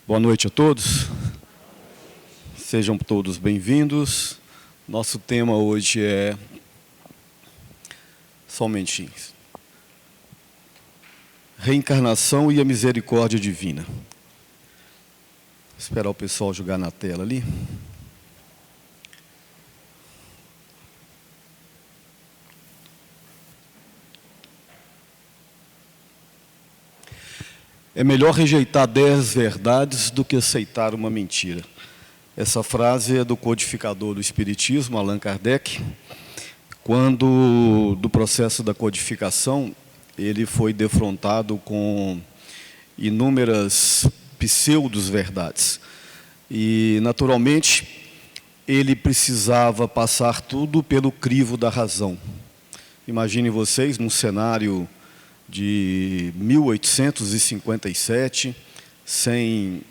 Boa noite a todos. Sejam todos bem-vindos. Nosso tema hoje é... Só um momentinho. Reencarnação e a misericórdia divina. Vou esperar o pessoal jogar na tela ali. É melhor rejeitar 10 verdades do que aceitar uma mentira. Essa frase é do codificador do Espiritismo, Allan Kardec. Quando, do processo da codificação, ele foi defrontado com inúmeras pseudos-verdades. E, naturalmente, ele precisava passar tudo pelo crivo da razão. Imaginem vocês, num cenário de 1857, sem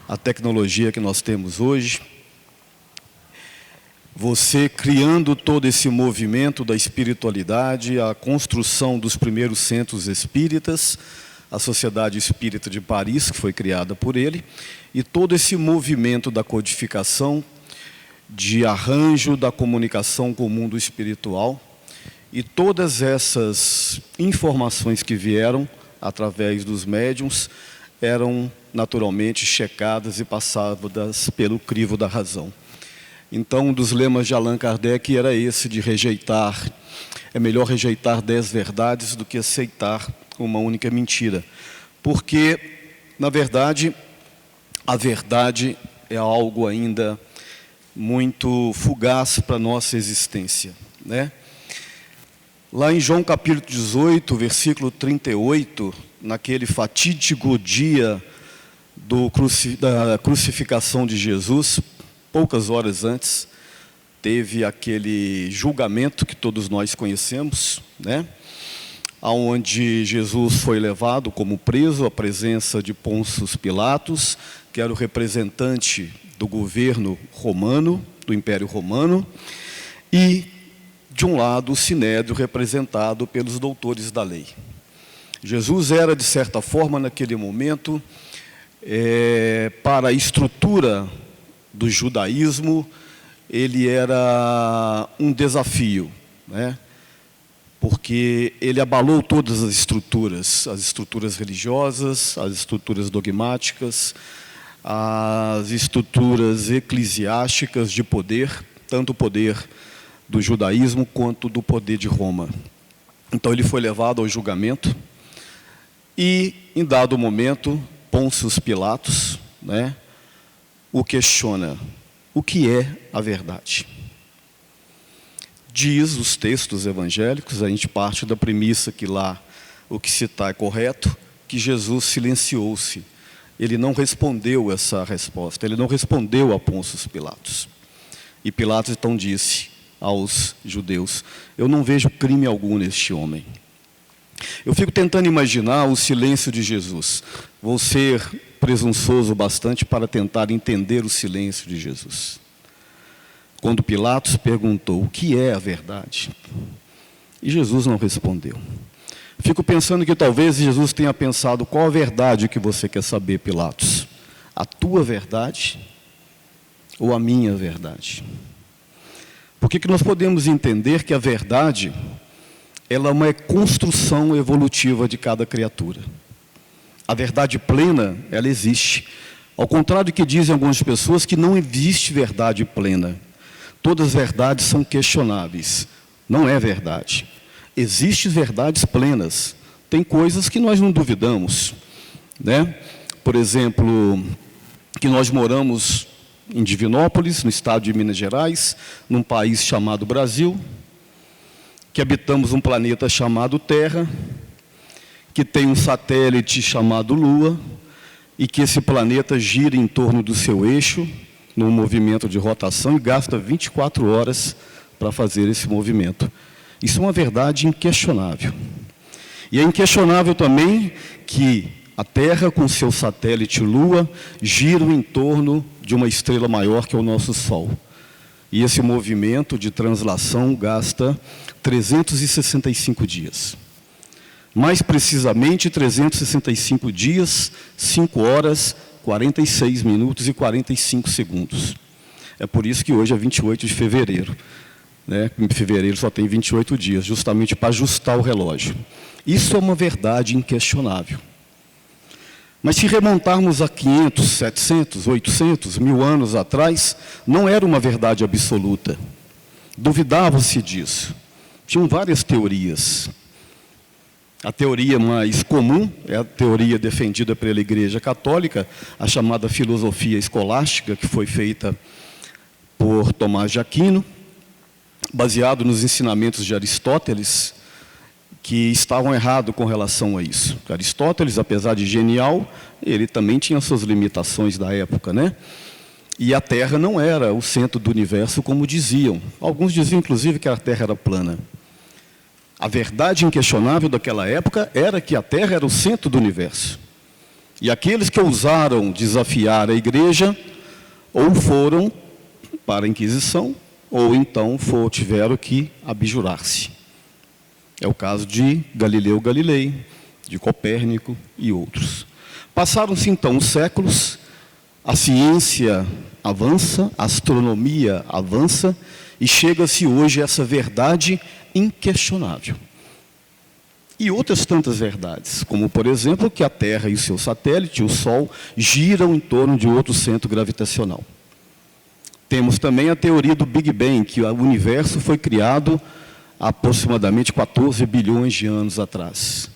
a tecnologia que nós temos hoje, você criando todo esse movimento da espiritualidade, a construção dos primeiros centros espíritas, a Sociedade Espírita de Paris, que foi criada por ele, e todo esse movimento da codificação, de arranjo da comunicação com o mundo espiritual, e todas essas informações que vieram através dos médiuns eram naturalmente checadas e passadas pelo crivo da razão. Então, um dos lemas de Allan Kardec era esse, de rejeitar, é melhor rejeitar 10 verdades do que aceitar uma única mentira. Porque, na verdade, a verdade é algo ainda muito fugaz para a nossa existência, né? Lá em João capítulo 18, versículo 38, naquele fatídico dia da crucificação de Jesus, poucas horas antes, teve aquele julgamento que todos nós conhecemos, né? Onde Jesus foi levado como preso à presença de Pôncio Pilatos, que era o representante do governo romano, do Império Romano, e de um lado, o Sinédrio, representado pelos doutores da lei. Jesus era, de certa forma, naquele momento, para a estrutura do judaísmo, ele era um desafio, né? Porque ele abalou todas as estruturas religiosas, as estruturas dogmáticas, as estruturas eclesiásticas de poder, tanto o poder do judaísmo quanto do poder de Roma. Então ele foi levado ao julgamento e, em dado momento, Pôncio Pilatos, né, o questiona: o que é a verdade? Diz os textos evangélicos, a gente parte da premissa que lá o que se está é correto, que Jesus silenciou-se. Ele não respondeu essa resposta, ele não respondeu a Pôncio Pilatos. E Pilatos então disse aos judeus: eu não vejo crime algum neste homem. Eu fico tentando imaginar o silêncio de Jesus. Vou ser presunçoso bastante para tentar entender o silêncio de Jesus. Quando Pilatos perguntou: o que é a verdade? E Jesus não respondeu. Fico pensando que talvez Jesus tenha pensado: qual a verdade que você quer saber, Pilatos? A tua verdade ou a minha verdade? Porque que nós podemos entender que a verdade, ela é uma construção evolutiva de cada criatura. A verdade plena, ela existe. Ao contrário do que dizem algumas pessoas, que não existe verdade plena. Todas as verdades são questionáveis. Não é verdade. Existem verdades plenas. Tem coisas que nós não duvidamos, né? Por exemplo, que nós moramos em Divinópolis, no estado de Minas Gerais, num país chamado Brasil, que habitamos um planeta chamado Terra, que tem um satélite chamado Lua, e que esse planeta gira em torno do seu eixo, num movimento de rotação, e gasta 24 horas para fazer esse movimento. Isso é uma verdade inquestionável. E é inquestionável também que a Terra, com seu satélite Lua, gira em torno de uma estrela maior que é o nosso Sol. E esse movimento de translação gasta 365 dias. Mais precisamente, 365 dias, 5 horas 46 minutos e 45 segundos. É por isso que hoje é 28 de fevereiro. Né? Em fevereiro só tem 28 dias, justamente para ajustar o relógio. Isso é uma verdade inquestionável. Mas se remontarmos a 500, 700, 800, 1000 anos atrás, não era uma verdade absoluta. Duvidava-se disso. Tinham várias teorias. A teoria mais comum é a teoria defendida pela Igreja Católica, a chamada filosofia escolástica, que foi feita por Tomás de Aquino, baseado nos ensinamentos de Aristóteles, que estavam errados com relação a isso. Aristóteles, apesar de genial, ele também tinha suas limitações da época, né? E a Terra não era o centro do universo, como diziam. Alguns diziam, inclusive, que a Terra era plana. A verdade inquestionável daquela época era que a Terra era o centro do universo. E aqueles que ousaram desafiar a Igreja, ou foram para a Inquisição, ou então tiveram que abjurar-se. É o caso de Galileu Galilei, de Copérnico e outros. Passaram-se então os séculos, a ciência avança, a astronomia avança, e chega-se hoje a essa verdade inquestionável. E outras tantas verdades, como por exemplo que a Terra e o seu satélite, o Sol, giram em torno de outro centro gravitacional. Temos também a teoria do Big Bang, que o universo foi criado há aproximadamente 14 bilhões de anos atrás.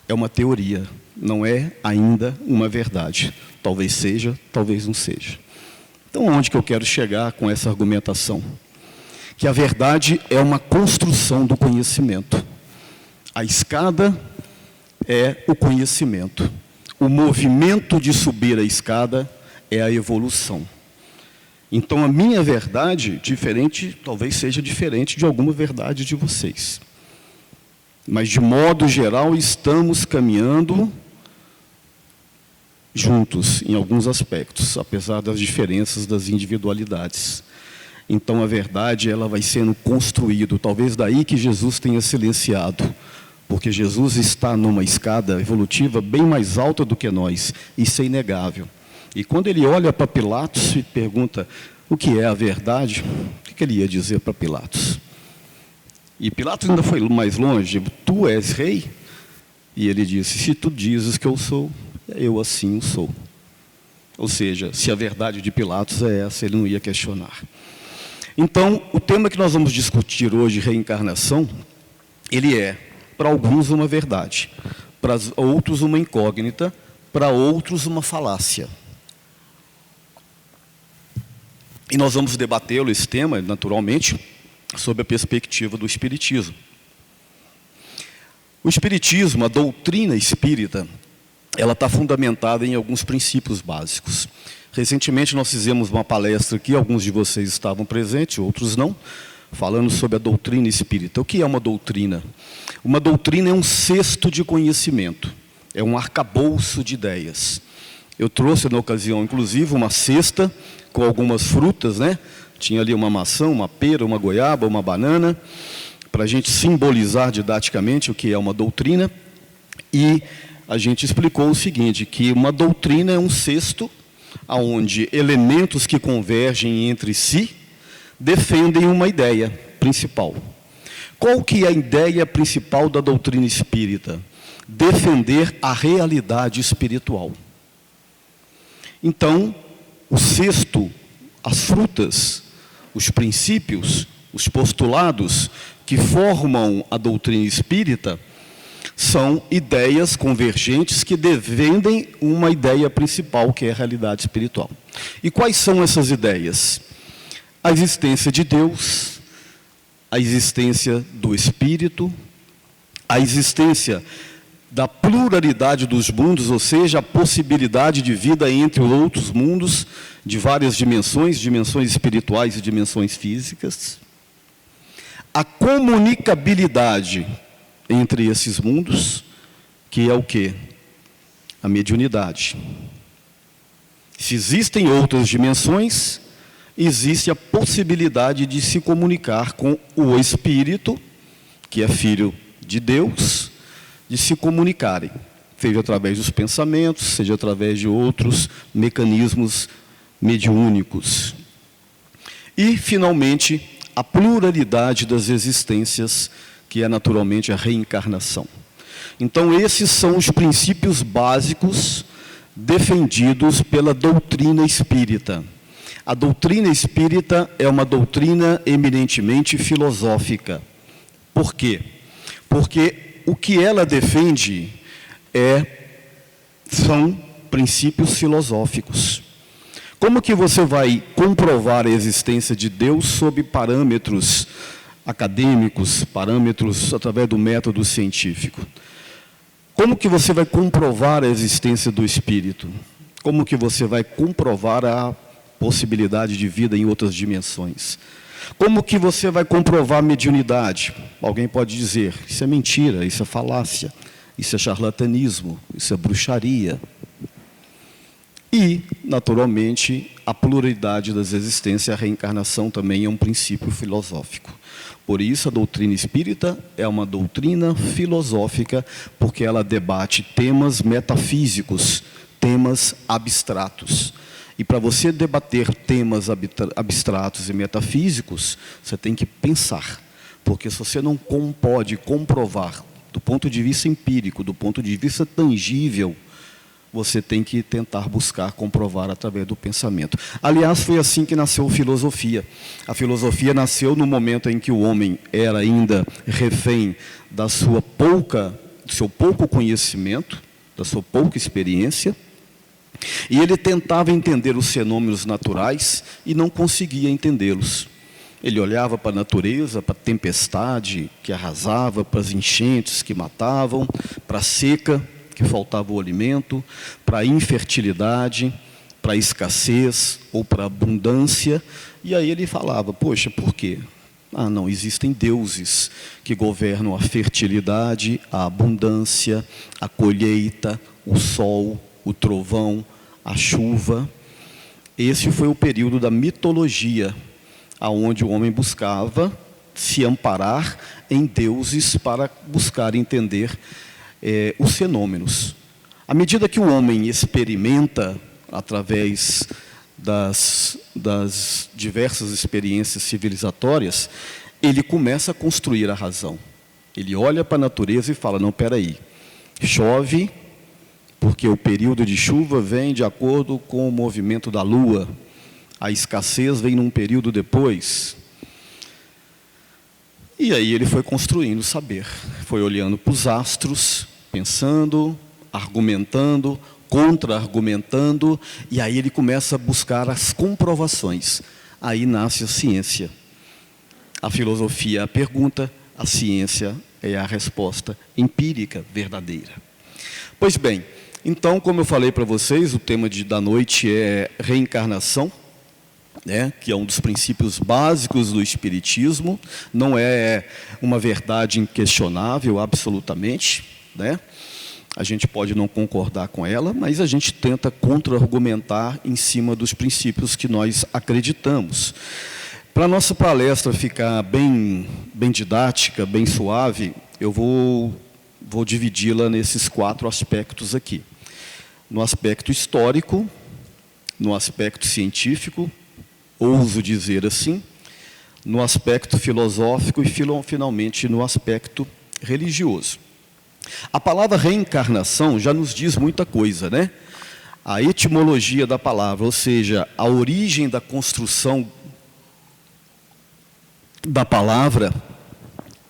É uma teoria, não é ainda uma verdade. Talvez seja, talvez não seja. Então, onde que eu quero chegar com essa argumentação? Que a verdade é uma construção do conhecimento. A escada é o conhecimento. O movimento de subir a escada é a evolução. Então, a minha verdade, talvez seja diferente de alguma verdade de vocês. Mas, de modo geral, estamos caminhando juntos em alguns aspectos, apesar das diferenças das individualidades. Então, a verdade ela vai sendo construída, talvez daí que Jesus tenha silenciado, porque Jesus está numa escada evolutiva bem mais alta do que nós, isso é inegável. E quando ele olha para Pilatos e pergunta o que é a verdade, o que ele ia dizer para Pilatos? E Pilatos ainda foi mais longe, tu és rei? E ele disse, se tu dizes que eu sou, eu assim o sou. Ou seja, se a verdade de Pilatos é essa, ele não ia questionar. Então, o tema que nós vamos discutir hoje, reencarnação, ele é, para alguns, uma verdade, para outros, uma incógnita, para outros, uma falácia. E nós vamos debatê-lo, esse tema, naturalmente, sob a perspectiva do Espiritismo. O Espiritismo, a doutrina espírita, ela está fundamentada em alguns princípios básicos. Recentemente nós fizemos uma palestra aqui, alguns de vocês estavam presentes, outros não, falando sobre a doutrina espírita. O que é uma doutrina? Uma doutrina é um cesto de conhecimento, é um arcabouço de ideias. Eu trouxe na ocasião, inclusive, uma cesta com algumas frutas, né? Tinha ali uma maçã, uma pera, uma goiaba, uma banana, para a gente simbolizar didaticamente o que é uma doutrina. E a gente explicou o seguinte, que uma doutrina é um cesto onde elementos que convergem entre si defendem uma ideia principal. Qual que é a ideia principal da doutrina espírita? Defender a realidade espiritual. Então, o cesto, as frutas, os princípios, os postulados que formam a doutrina espírita são ideias convergentes que defendem uma ideia principal, que é a realidade espiritual. E quais são essas ideias? A existência de Deus, a existência do Espírito, a existência da pluralidade dos mundos, ou seja, a possibilidade de vida entre outros mundos, de várias dimensões, dimensões espirituais e dimensões físicas. A comunicabilidade entre esses mundos, que é o quê? A mediunidade. Se existem outras dimensões, existe a possibilidade de se comunicar com o Espírito, que é Filho de Deus, de se comunicarem. seja através dos pensamentos, seja através de outros mecanismos mediúnicos. E, finalmente, a pluralidade das existências, que é naturalmente a reencarnação. Então, esses são os princípios básicos defendidos pela doutrina espírita. A doutrina espírita é uma doutrina eminentemente filosófica. Por quê? Porque o que ela defende são princípios filosóficos. Como que você vai comprovar a existência de Deus sob parâmetros acadêmicos, parâmetros através do método científico? Como que você vai comprovar a existência do Espírito? Como que você vai comprovar a possibilidade de vida em outras dimensões? Como que você vai comprovar a mediunidade? Alguém pode dizer, isso é mentira, isso é falácia, isso é charlatanismo, isso é bruxaria. E, naturalmente, a pluralidade das existências, a reencarnação também é um princípio filosófico. Por isso, a doutrina espírita é uma doutrina filosófica, porque ela debate temas metafísicos, temas abstratos. E para você debater temas abstratos e metafísicos, você tem que pensar. Porque se você não pode comprovar, do ponto de vista empírico, do ponto de vista tangível, você tem que tentar buscar comprovar através do pensamento. Aliás, foi assim que nasceu a filosofia. A filosofia nasceu no momento em que o homem era ainda refém do seu pouco conhecimento, da sua pouca experiência, e ele tentava entender os fenômenos naturais e não conseguia entendê-los. Ele olhava para a natureza, para a tempestade que arrasava, para as enchentes que matavam, para a seca, que faltava o alimento, para a infertilidade, para a escassez ou para a abundância. E aí ele falava, poxa, por quê? Ah, não, existem deuses que governam a fertilidade, a abundância, a colheita, o sol, o trovão, a chuva. Esse foi o período da mitologia, aonde o homem buscava se amparar em deuses para buscar entender os fenômenos. À medida que o homem experimenta, através das diversas experiências civilizatórias, ele começa a construir a razão. Ele olha para a natureza e fala, não, espera aí, chove, porque o período de chuva vem de acordo com o movimento da lua, a escassez vem num período depois. E aí ele foi construindo o saber, foi olhando para os astros, pensando, argumentando, contra-argumentando, e aí ele começa a buscar as comprovações. Aí nasce a ciência. A filosofia é a pergunta, a ciência é a resposta empírica, verdadeira. Pois bem, então, como eu falei para vocês, o tema da noite é reencarnação, que é um dos princípios básicos do Espiritismo, não é uma verdade inquestionável, absolutamente, A gente pode não concordar com ela, mas a gente tenta contra-argumentar em cima dos princípios que nós acreditamos. Para a nossa palestra ficar bem didática, bem suave, eu vou dividi-la nesses 4 aspectos aqui. No aspecto histórico, no aspecto científico, ouso dizer assim, no aspecto filosófico e, finalmente, no aspecto religioso. A palavra reencarnação já nos diz muita coisa, A etimologia da palavra, ou seja, a origem da construção da palavra,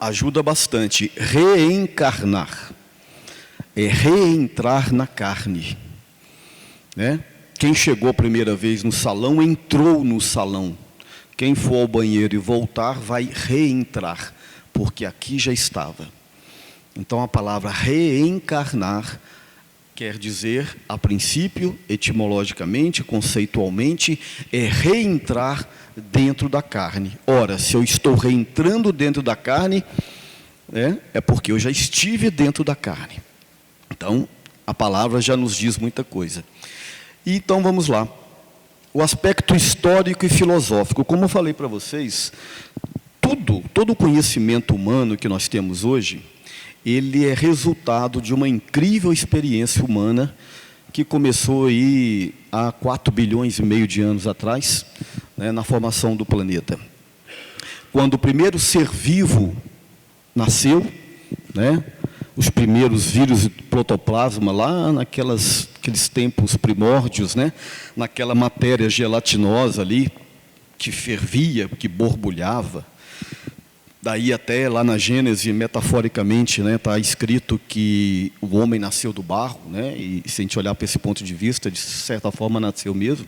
ajuda bastante. Reencarnar é reentrar na carne, Quem chegou a primeira vez no salão, entrou no salão. Quem for ao banheiro e voltar, vai reentrar, porque aqui já estava. Então, a palavra reencarnar quer dizer, a princípio, etimologicamente, conceitualmente, é reentrar dentro da carne. Ora, se eu estou reentrando dentro da carne, é porque eu já estive dentro da carne. Então, a palavra já nos diz muita coisa. Então, vamos lá. O aspecto histórico e filosófico. Como eu falei para vocês, todo o conhecimento humano que nós temos hoje, ele é resultado de uma incrível experiência humana que começou aí há 4,5 bilhões de anos atrás, né, na formação do planeta. Quando o primeiro ser vivo nasceu, né, os primeiros vírus de protoplasma, lá aqueles tempos primórdios, né, naquela matéria gelatinosa ali, que fervia, que borbulhava. Daí até lá na Gênese, metaforicamente, né, está escrito que o homem nasceu do barro, né, e se a gente olhar para esse ponto de vista, de certa forma nasceu mesmo,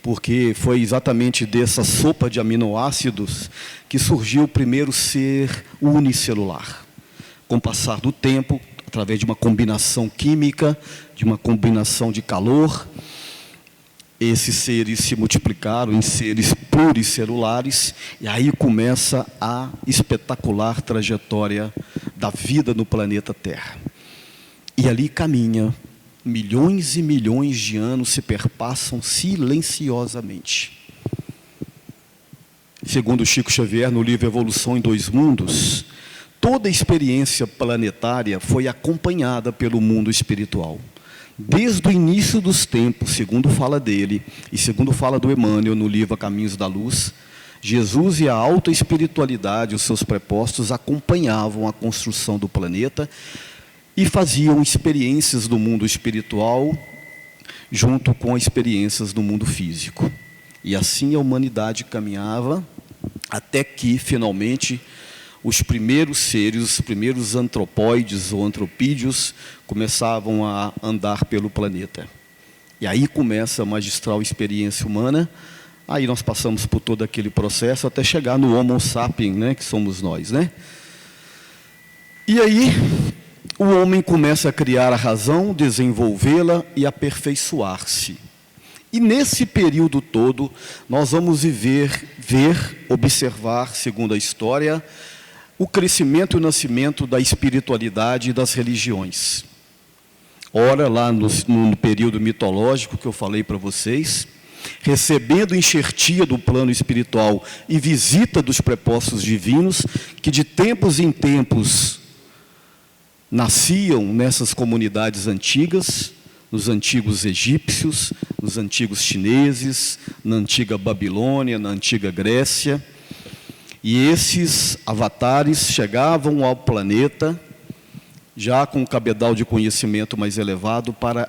porque foi exatamente dessa sopa de aminoácidos que surgiu o primeiro ser unicelular. Com o passar do tempo, através de uma combinação química, de uma combinação de calor, esses seres se multiplicaram em seres pluricelulares, e aí começa a espetacular trajetória da vida no planeta Terra. E ali caminha, milhões e milhões de anos se perpassam silenciosamente. Segundo Chico Xavier, no livro Evolução em Dois Mundos, toda experiência planetária foi acompanhada pelo mundo espiritual. Desde o início dos tempos, segundo fala dele, e segundo fala do Emmanuel no livro A Caminhos da Luz, Jesus e a alta espiritualidade, os seus prepostos, acompanhavam a construção do planeta e faziam experiências do mundo espiritual junto com experiências do mundo físico. E assim a humanidade caminhava até que, finalmente, os primeiros seres, os primeiros antropóides ou antropídeos começavam a andar pelo planeta. E aí começa a magistral experiência humana. Aí nós passamos por todo aquele processo até chegar no Homo sapiens, né, que somos nós, né? E aí o homem começa a criar a razão, desenvolvê-la e aperfeiçoar-se. E nesse período todo nós vamos observar, segundo a história, o crescimento e o nascimento da espiritualidade e das religiões. Ora, lá no período mitológico que eu falei para vocês, recebendo enxertia do plano espiritual e visita dos prepostos divinos, que de tempos em tempos nasciam nessas comunidades antigas, nos antigos egípcios, nos antigos chineses, na antiga Babilônia, na antiga Grécia. E esses avatares chegavam ao planeta já com um cabedal de conhecimento mais elevado para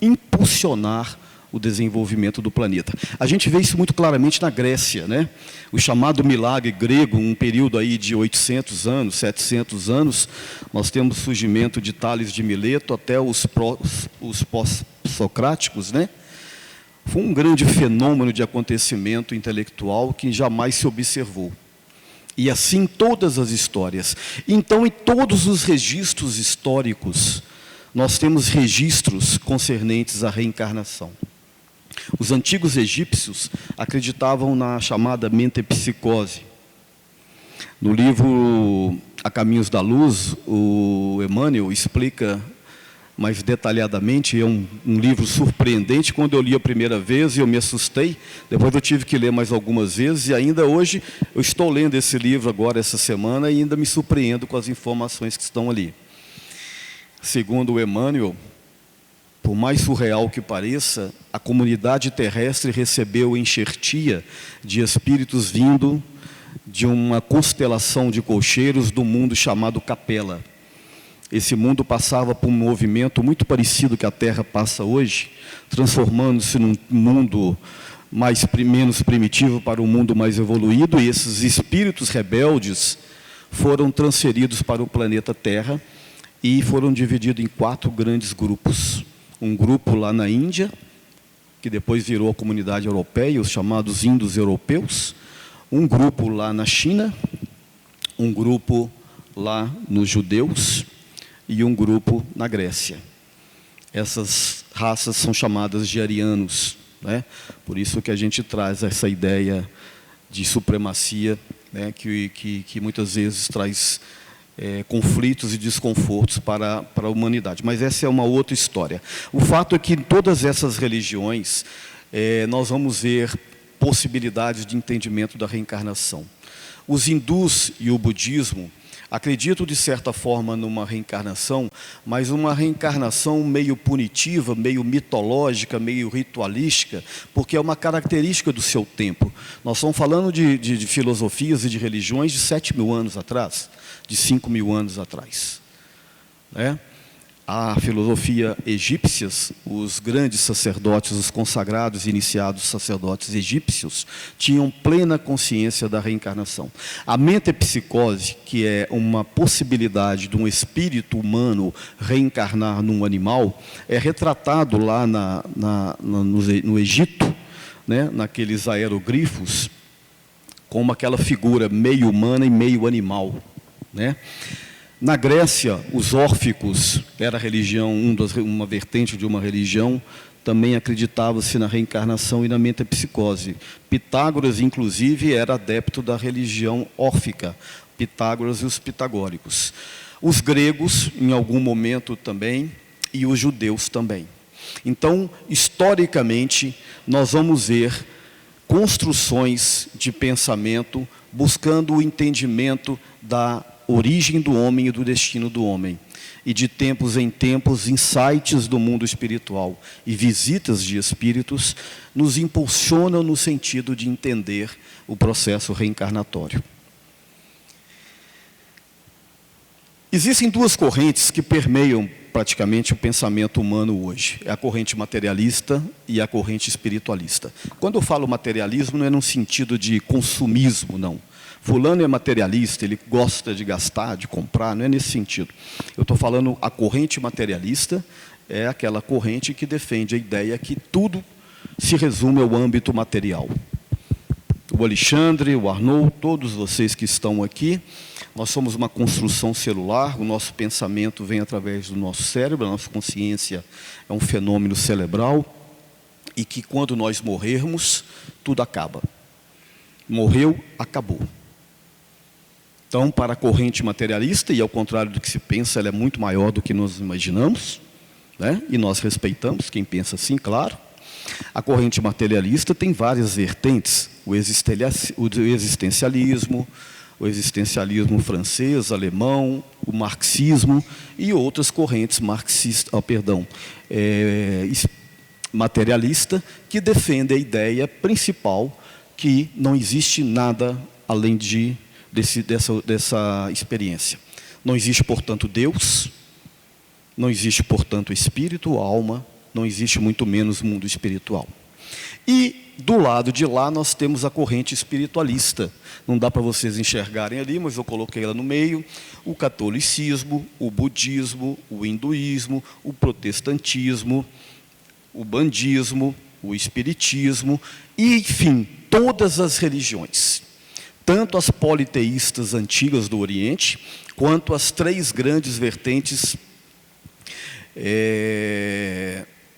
impulsionar o desenvolvimento do planeta. A gente vê isso muito claramente na Grécia, né? O chamado milagre grego, um período aí de 800 anos, 700 anos, nós temos o surgimento de Tales de Mileto até os pós-socráticos, né? Foi um grande fenômeno de acontecimento intelectual que jamais se observou. E assim todas as histórias. Então, em todos os registros históricos, nós temos registros concernentes à reencarnação. Os antigos egípcios acreditavam na chamada metempsicose. No livro A Caminhos da Luz, o Emmanuel explica mais detalhadamente, é um livro surpreendente. Quando eu li a primeira vez, eu me assustei, depois eu tive que ler mais algumas vezes, e ainda hoje eu estou lendo esse livro agora, essa semana, e ainda me surpreendo com as informações que estão ali. Segundo o Emmanuel, por mais surreal que pareça, a comunidade terrestre recebeu enxertia de espíritos vindo de uma constelação de cocheiros do mundo chamado Capela. Esse mundo passava por um movimento muito parecido que a Terra passa hoje, transformando-se num mundo menos primitivo para um mundo mais evoluído, e esses espíritos rebeldes foram transferidos para o planeta Terra e foram divididos em 4 grandes grupos. Um grupo lá na Índia, que depois virou a comunidade europeia, os chamados índios europeus. Um grupo lá na China, um grupo lá nos judeus e um grupo na Grécia. Essas raças são chamadas de arianos, né? Por isso que a gente traz essa ideia de supremacia, né? que muitas vezes traz conflitos e desconfortos para a humanidade. Mas essa é uma outra história. O fato é que em todas essas religiões, nós vamos ver possibilidades de entendimento da reencarnação. Os hindus e o budismo Acredito, de certa forma, numa reencarnação, mas uma reencarnação meio punitiva, meio mitológica, meio ritualística, porque é uma característica do seu tempo. Nós estamos falando de filosofias e de religiões de 7.000 anos atrás, de 5.000 anos atrás, né? A filosofia egípcias, os grandes sacerdotes, os consagrados e iniciados sacerdotes egípcios, tinham plena consciência da reencarnação. A metempsicose, que é uma possibilidade de um espírito humano reencarnar num animal, é retratado lá no Egito, né, naqueles aeroglifos, como aquela figura meio humana e meio animal, né? Na Grécia, os órficos, era a religião, uma vertente de uma religião, também acreditava-se na reencarnação e na metempsicose. Pitágoras, inclusive, era adepto da religião órfica, Pitágoras e os pitagóricos. Os gregos, em algum momento também, e os judeus também. Então, historicamente, nós vamos ver construções de pensamento buscando o entendimento da origem do homem e do destino do homem. E de tempos em tempos, insights do mundo espiritual e visitas de espíritos nos impulsionam no sentido de entender o processo reencarnatório. Existem duas correntes que permeiam praticamente o pensamento humano hoje. É a corrente materialista e a corrente espiritualista. Quando eu falo materialismo, não é num sentido de consumismo, não. Fulano é materialista, ele gosta de gastar, de comprar, não é nesse sentido. Eu estou falando, a corrente materialista é aquela corrente que defende a ideia que tudo se resume ao âmbito material. O Alexandre, o Arnaud, todos vocês que estão aqui, nós somos uma construção celular, o nosso pensamento vem através do nosso cérebro, a nossa consciência é um fenômeno cerebral, e que quando nós morrermos, tudo acaba. Morreu, acabou. Então, para a corrente materialista, e ao contrário do que se pensa, ela é muito maior do que nós imaginamos, né? E nós respeitamos quem pensa assim, claro. A corrente materialista tem várias vertentes, o existencialismo francês, alemão, o marxismo e outras correntes materialista, que defendem a ideia principal que não existe nada além dessa experiência. Não existe, portanto, Deus, não existe, portanto, espírito, alma, não existe muito menos mundo espiritual. E do lado de lá nós temos a corrente espiritualista. Não dá para vocês enxergarem ali, mas eu coloquei ela no meio. O catolicismo, o budismo, o hinduísmo, o protestantismo, o bandismo, o espiritismo, e, enfim, todas as religiões. Tanto as politeístas antigas do Oriente, quanto as três grandes vertentes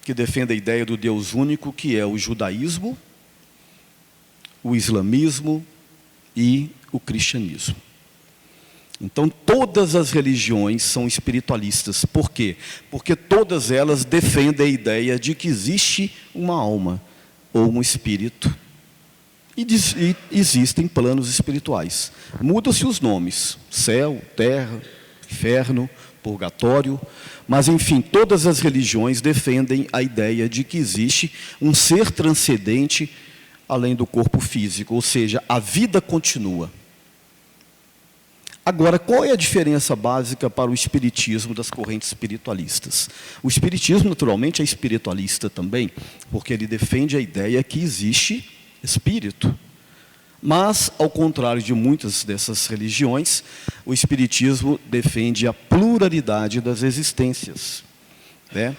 que defendem a ideia do Deus único, que é o judaísmo, o islamismo e o cristianismo. Então, todas as religiões são espiritualistas. Por quê? Porque todas elas defendem a ideia de que existe uma alma ou um espírito. E existem planos espirituais. Mudam-se os nomes: céu, terra, inferno, purgatório. Mas, enfim, todas as religiões defendem a ideia de que existe um ser transcendente além do corpo físico. Ou seja, a vida continua. Agora, qual é a diferença básica para o espiritismo das correntes espiritualistas? O espiritismo, naturalmente, é espiritualista também, porque ele defende a ideia que existe espírito. Mas, ao contrário de muitas dessas religiões, o espiritismo defende a pluralidade das existências, né?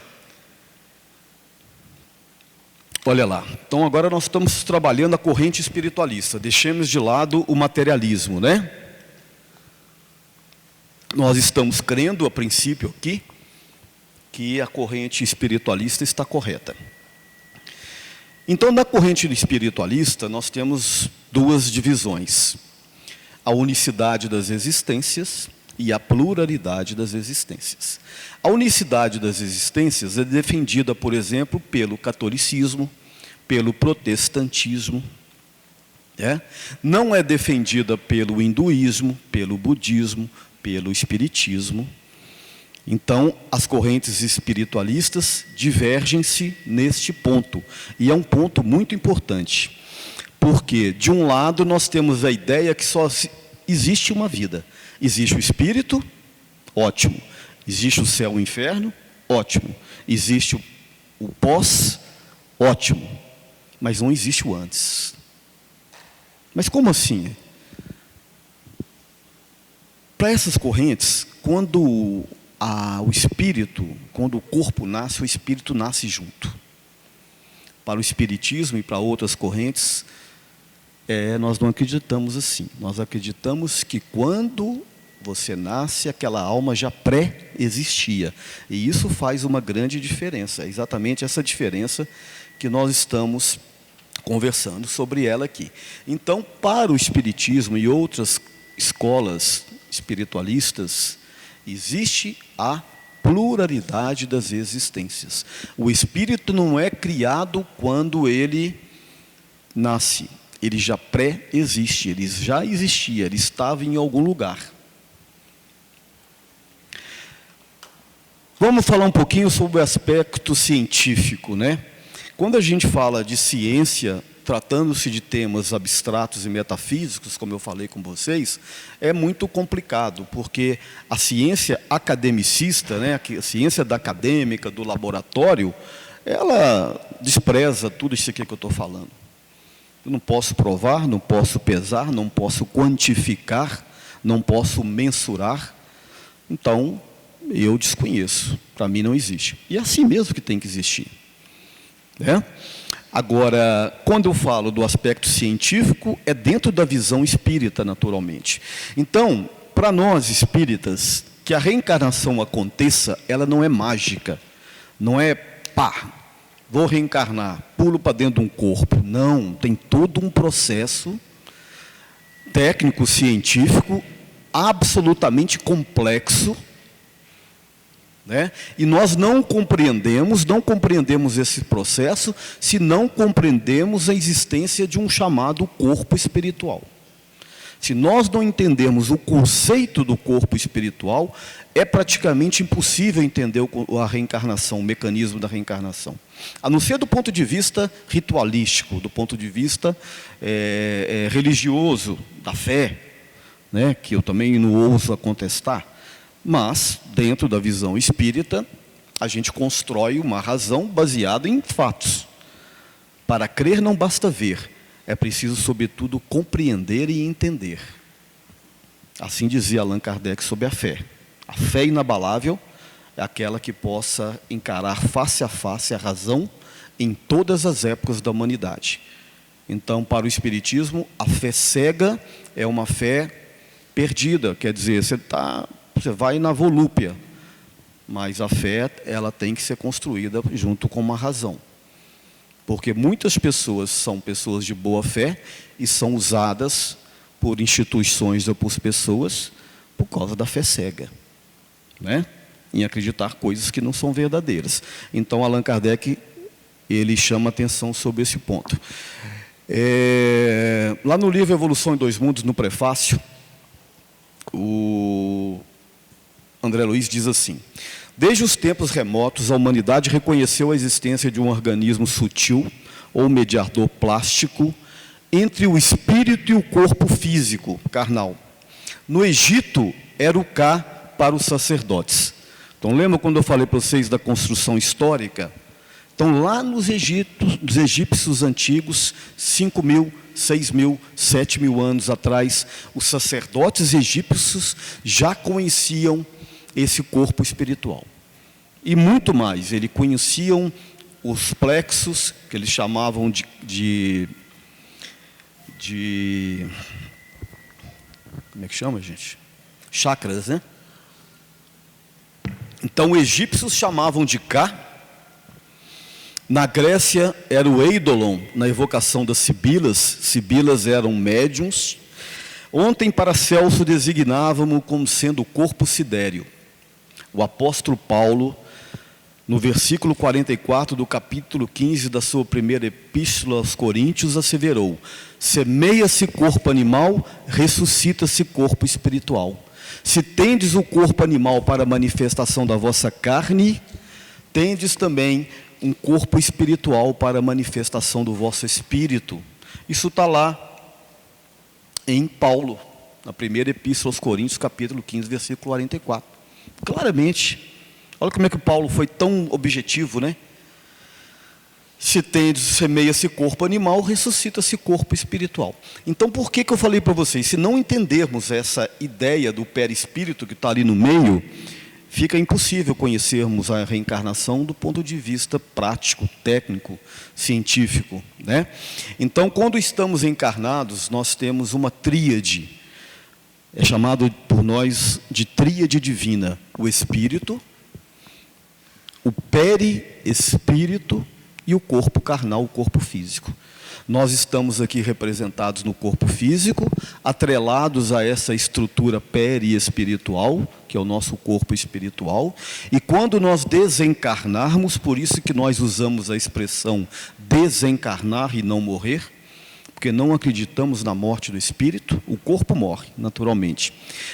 Olha lá, então agora nós estamos trabalhando a corrente espiritualista, deixemos de lado o materialismo, né? Nós estamos crendo, a princípio aqui, que a corrente espiritualista está correta. Então, na corrente espiritualista, nós temos duas divisões: a unicidade das existências e a pluralidade das existências. A unicidade das existências é defendida, por exemplo, pelo catolicismo, pelo protestantismo, não é defendida pelo hinduísmo, pelo budismo, pelo Espiritismo. Então, as correntes espiritualistas divergem-se neste ponto. E é um ponto muito importante, porque, de um lado, nós temos a ideia que só existe uma vida. Existe o espírito, ótimo. Existe o céu e o inferno, ótimo. Existe o pós, ótimo. Mas não existe o antes. Mas como assim? Para essas correntes, quando o espírito, quando o corpo nasce, o espírito nasce junto. Para o espiritismo e para outras correntes, nós não acreditamos assim. Nós acreditamos que quando você nasce, aquela alma já pré-existia. E isso faz uma grande diferença. É exatamente essa diferença que nós estamos conversando sobre ela aqui. Então, para o Espiritismo e outras escolas espiritualistas, existe a pluralidade das existências. O espírito não é criado quando ele nasce. Ele já pré-existe, ele já existia, ele estava em algum lugar. Vamos falar um pouquinho sobre o aspecto científico, né? Quando a gente fala de ciência, tratando-se de temas abstratos e metafísicos, como eu falei com vocês, é muito complicado, porque a ciência academicista, né, a ciência da acadêmica, do laboratório, ela despreza tudo isso aqui que eu estou falando. Eu não posso provar, não posso pesar, não posso quantificar, não posso mensurar. Então, eu desconheço. Para mim não existe. E é assim mesmo que tem que existir. Né? Agora, quando eu falo do aspecto científico, é dentro da visão espírita, naturalmente. Então, para nós espíritas, que a reencarnação aconteça, ela não é mágica. Não é pá, vou reencarnar, pulo para dentro de um corpo. Não, tem todo um processo técnico, científico, absolutamente complexo, né? E nós não compreendemos esse processo se não compreendemos a existência de um chamado corpo espiritual. Se nós não entendermos o conceito do corpo espiritual, é praticamente impossível entender a reencarnação, o mecanismo da reencarnação. A não ser do ponto de vista ritualístico, do ponto de vista religioso, da fé, né, que eu também não ouso a contestar. Mas, dentro da visão espírita, a gente constrói uma razão baseada em fatos. Para crer não basta ver, é preciso, sobretudo, compreender e entender. Assim dizia Allan Kardec sobre a fé. A fé inabalável é aquela que possa encarar face a face a razão em todas as épocas da humanidade. Então, para o Espiritismo, a fé cega é uma fé perdida. Quer dizer, você vai na volúpia, mas a fé, ela tem que ser construída junto com uma razão. Porque muitas pessoas são pessoas de boa fé e são usadas por instituições ou por pessoas por causa da fé cega, né? Em acreditar coisas que não são verdadeiras. Então, Allan Kardec, ele chama atenção sobre esse ponto. Lá no livro Evolução em Dois Mundos, no prefácio, o André Luiz diz assim: desde os tempos remotos, a humanidade reconheceu a existência de um organismo sutil ou mediador plástico entre o espírito e o corpo físico, carnal. No Egito, era o Ka para os sacerdotes. Então, lembra quando eu falei para vocês da construção histórica? Então, lá nos egípcios antigos, 5.000, 6.000, 7.000 anos atrás, os sacerdotes egípcios já conheciam esse corpo espiritual. E muito mais, eles conheciam os plexos, que eles chamavam de como é que chama, gente? Chakras, né? Então, os egípcios chamavam de Ka. Na Grécia, era o Eidolon, na evocação das sibilas. Sibilas eram médiuns. Ontem, Paracelso, designávamos como sendo o corpo sidéreo. O apóstolo Paulo, no versículo 44 do capítulo 15 da sua primeira epístola aos Coríntios, asseverou: semeia-se corpo animal, ressuscita-se corpo espiritual. Se tendes o corpo animal para a manifestação da vossa carne, tendes também um corpo espiritual para a manifestação do vosso espírito. Isso está lá em Paulo, na primeira epístola aos Coríntios, capítulo 15, versículo 44. Claramente, olha como é que Paulo foi tão objetivo, né? Se tendes, semeia esse corpo animal, ressuscita esse corpo espiritual. Então, por que eu falei para vocês? Se não entendermos essa ideia do perispírito que está ali no meio, fica impossível conhecermos a reencarnação do ponto de vista prático, técnico, científico, né? Então, quando estamos encarnados, nós temos uma tríade, é chamado por nós de tríade divina: o espírito, o perispírito e o corpo carnal, o corpo físico. Nós estamos aqui representados no corpo físico, atrelados a essa estrutura periespiritual, que é o nosso corpo espiritual, e quando nós desencarnarmos, por isso que nós usamos a expressão desencarnar e não morrer, porque não acreditamos na morte do espírito, o corpo morre, naturalmente.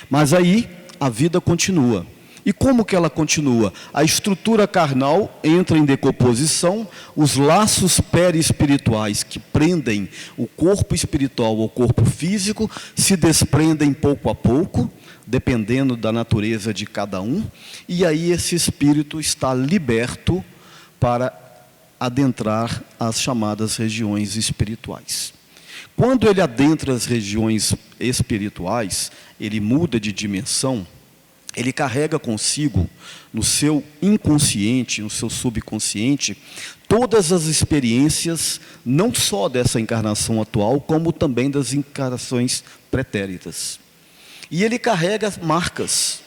Mas aí a vida continua. E como que ela continua? A estrutura carnal entra em decomposição, os laços perispirituais que prendem o corpo espiritual ao corpo físico se desprendem pouco a pouco, dependendo da natureza de cada um, e aí esse espírito está liberto para adentrar as chamadas regiões espirituais. Quando ele adentra as regiões espirituais, ele muda de dimensão, ele carrega consigo, no seu inconsciente, no seu subconsciente, todas as experiências, não só dessa encarnação atual, como também das encarnações pretéritas. E ele carrega marcas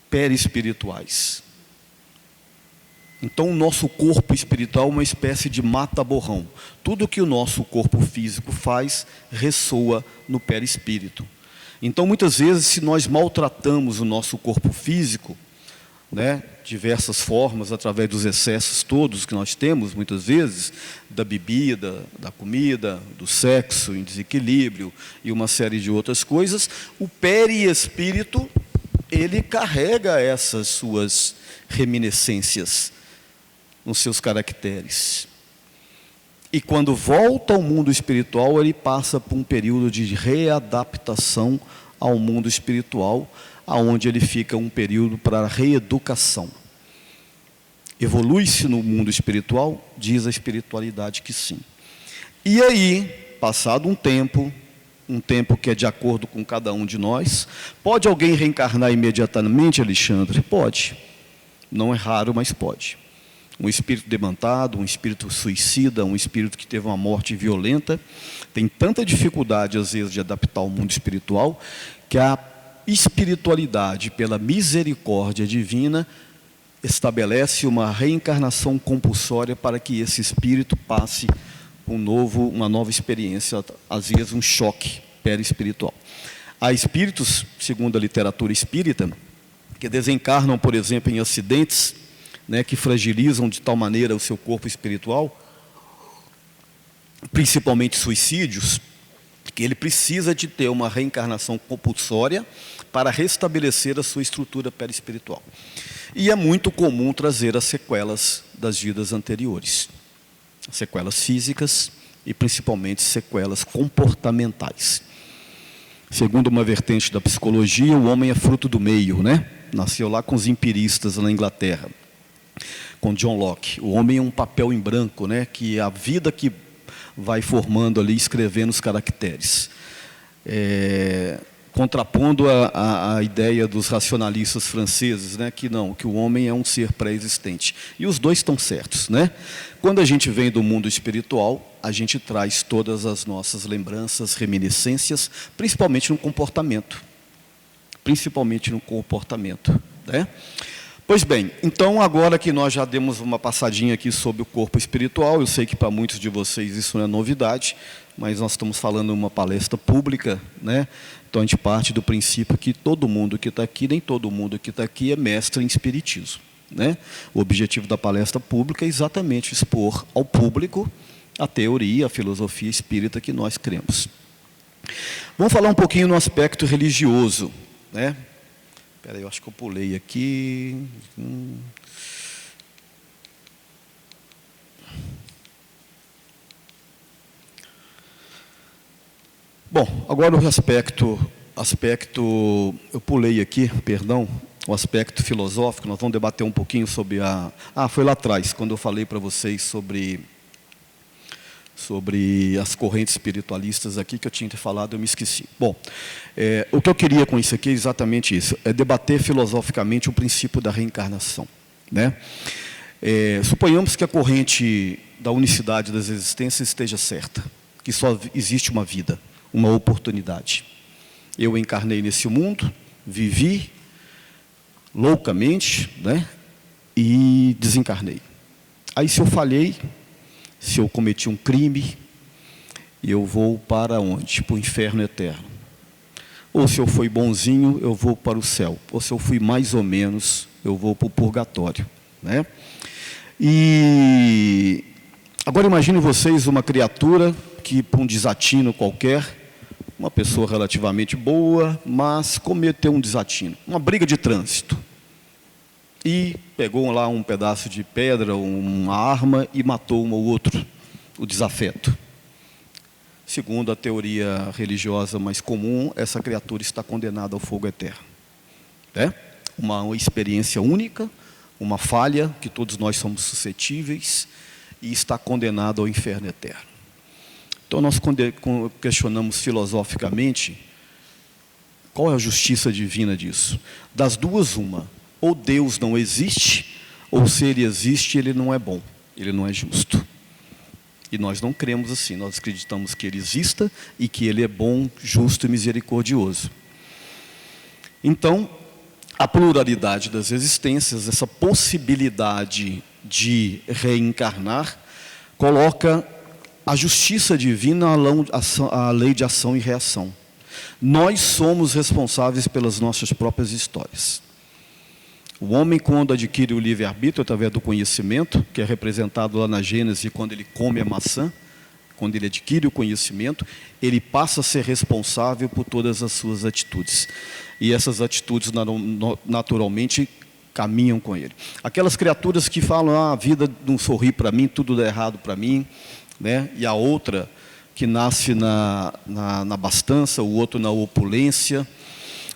perispirituais. Então, o nosso corpo espiritual é uma espécie de mata-borrão. Tudo que o nosso corpo físico faz, ressoa no perispírito. Então, muitas vezes, se nós maltratamos o nosso corpo físico, né, diversas formas, através dos excessos todos que nós temos, muitas vezes, da bebida, da comida, do sexo em desequilíbrio e uma série de outras coisas, o perispírito, ele carrega essas suas reminiscências nos seus caracteres. E quando volta ao mundo espiritual, ele passa por um período de readaptação ao mundo espiritual, aonde ele fica um período para reeducação. Evolui-se no mundo espiritual? Diz a espiritualidade que sim. E aí, passado um tempo que é de acordo com cada um de nós, pode alguém reencarnar imediatamente, Alexandre? Pode. Não é raro, mas pode. Um espírito demantado, um espírito suicida, um espírito que teve uma morte violenta, tem tanta dificuldade, às vezes, de adaptar ao mundo espiritual, que a espiritualidade, pela misericórdia divina, estabelece uma reencarnação compulsória para que esse espírito passe uma nova experiência, às vezes um choque perispiritual. Há espíritos, segundo a literatura espírita, que desencarnam, por exemplo, em acidentes, né, que fragilizam de tal maneira o seu corpo espiritual, principalmente suicídios, que ele precisa de ter uma reencarnação compulsória para restabelecer a sua estrutura perispiritual. E é muito comum trazer as sequelas das vidas anteriores, sequelas físicas e principalmente sequelas comportamentais. Segundo uma vertente da psicologia, o homem é fruto do meio, né? Nasceu lá com os empiristas na Inglaterra, com John Locke. O homem é um papel em branco, né? Que é a vida que vai formando ali, escrevendo os caracteres. Contrapondo a ideia dos racionalistas franceses, né? Que o homem é um ser pré-existente. E os dois estão certos, né? Quando a gente vem do mundo espiritual, a gente traz todas as nossas lembranças, reminiscências, principalmente no comportamento. Né? Pois bem, então agora que nós já demos uma passadinha aqui sobre o corpo espiritual, eu sei que para muitos de vocês isso não é novidade, mas nós estamos falando em uma palestra pública, né? Então a gente parte do princípio que todo mundo que está aqui, nem todo mundo que está aqui é mestre em espiritismo, né? O objetivo da palestra pública é exatamente expor ao público a teoria, a filosofia espírita que nós cremos. Vamos falar um pouquinho no aspecto religioso, né? Espera aí, eu acho que eu pulei aqui. Bom, agora o aspecto, eu pulei aqui, perdão, o aspecto filosófico. Nós vamos debater um pouquinho sobre foi lá atrás, quando eu falei para vocês sobre as correntes espiritualistas aqui, que eu tinha falado, eu me esqueci. Bom, o que eu queria com isso aqui é exatamente isso, é debater filosoficamente o princípio da reencarnação, né? Suponhamos que a corrente da unicidade das existências esteja certa, que só existe uma vida, uma oportunidade. Eu encarnei nesse mundo, vivi loucamente, né? E desencarnei. Aí, se eu falhei, se eu cometi um crime, eu vou para onde? Para o inferno eterno. Ou se eu fui bonzinho, eu vou para o céu. Ou se eu fui mais ou menos, eu vou para o purgatório, né? E agora imagine vocês uma criatura que, por um desatino qualquer, uma pessoa relativamente boa, mas cometeu um desatino, uma briga de trânsito. E pegou lá um pedaço de pedra, uma arma e matou um ou outro, o desafeto. Segundo a teoria religiosa mais comum, essa criatura está condenada ao fogo eterno. Uma experiência única, uma falha que todos nós somos suscetíveis e está condenado ao inferno eterno. Então nós questionamos filosoficamente qual é a justiça divina disso. Das duas, uma. Ou Deus não existe, ou se Ele existe, Ele não é bom, Ele não é justo. E nós não cremos assim, nós acreditamos que Ele exista e que Ele é bom, justo e misericordioso. Então, a pluralidade das existências, essa possibilidade de reencarnar, coloca a justiça divina à lei de ação e reação. Nós somos responsáveis pelas nossas próprias histórias. O homem, quando adquire o livre-arbítrio através do conhecimento, que é representado lá na Gênesis, quando ele come a maçã, quando ele adquire o conhecimento, ele passa a ser responsável por todas as suas atitudes. E essas atitudes naturalmente caminham com ele. Aquelas criaturas que falam, a vida não sorri para mim, tudo dá errado para mim, né? E a outra que nasce na abastança, o outro na opulência.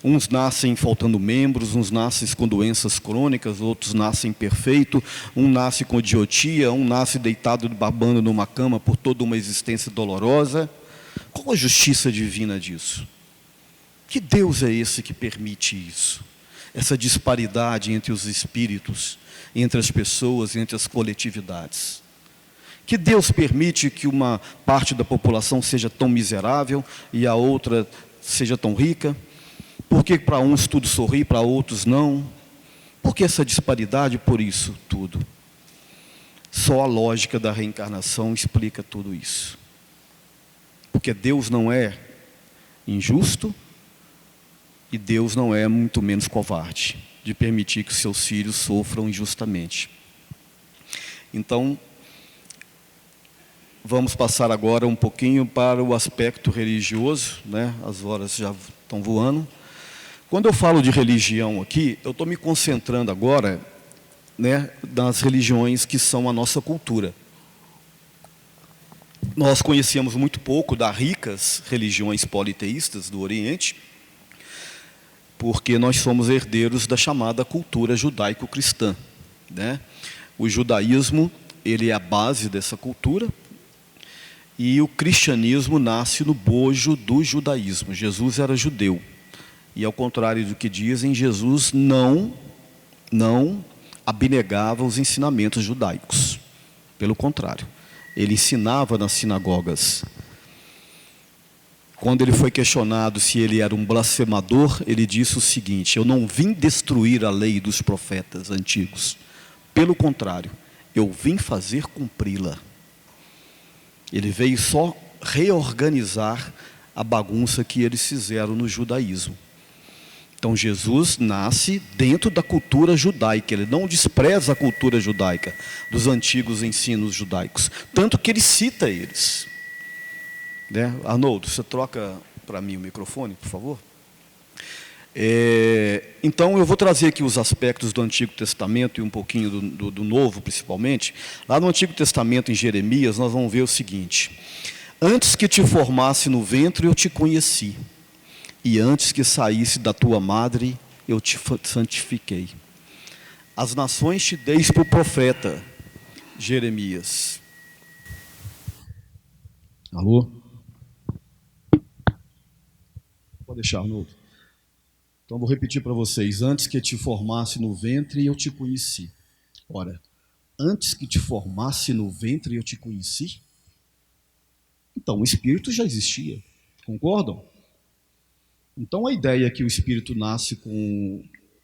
Uns nascem faltando membros, uns nascem com doenças crônicas, outros nascem perfeito, um nasce com idiotia, um nasce deitado babando numa cama por toda uma existência dolorosa. Qual a justiça divina disso? Que Deus é esse que permite isso? Essa disparidade entre os espíritos, entre as pessoas, entre as coletividades. Que Deus permite que uma parte da população seja tão miserável e a outra seja tão rica? Por que para uns tudo sorri, para outros não? Por que essa disparidade? Por isso tudo. Só a lógica da reencarnação explica tudo isso. Porque Deus não é injusto e Deus não é muito menos covarde de permitir que os seus filhos sofram injustamente. Então, vamos passar agora um pouquinho para o aspecto religioso, né? As horas já estão voando. Quando eu falo de religião aqui, eu estou me concentrando agora, né, nas religiões que são a nossa cultura. Nós conhecemos muito pouco das ricas religiões politeístas do Oriente, porque nós somos herdeiros da chamada cultura judaico-cristã, né? O judaísmo, ele é a base dessa cultura, e o cristianismo nasce no bojo do judaísmo. Jesus era judeu. E ao contrário do que dizem, Jesus não abnegava os ensinamentos judaicos. Pelo contrário, ele ensinava nas sinagogas. Quando ele foi questionado se ele era um blasfemador, ele disse o seguinte: eu não vim destruir a lei dos profetas antigos. Pelo contrário, eu vim fazer cumpri-la. Ele veio só reorganizar a bagunça que eles fizeram no judaísmo. Então Jesus nasce dentro da cultura judaica, ele não despreza a cultura judaica, dos antigos ensinos judaicos, tanto que ele cita eles. Né? Arnoldo, você troca para mim o microfone, por favor? Então, eu vou trazer aqui os aspectos do Antigo Testamento e um pouquinho do Novo, principalmente. Lá no Antigo Testamento, em Jeremias, nós vamos ver o seguinte: antes que te formasse no ventre, eu te conheci, e antes que saísse da tua madre, eu te santifiquei. As nações te deis por profeta, Jeremias. Alô? Pode deixar, novo. Então, vou repetir para vocês. Antes que te formasse no ventre, eu te conheci. Ora, antes que te formasse no ventre, eu te conheci? Então, o Espírito já existia. Concordam? Então, a ideia que o Espírito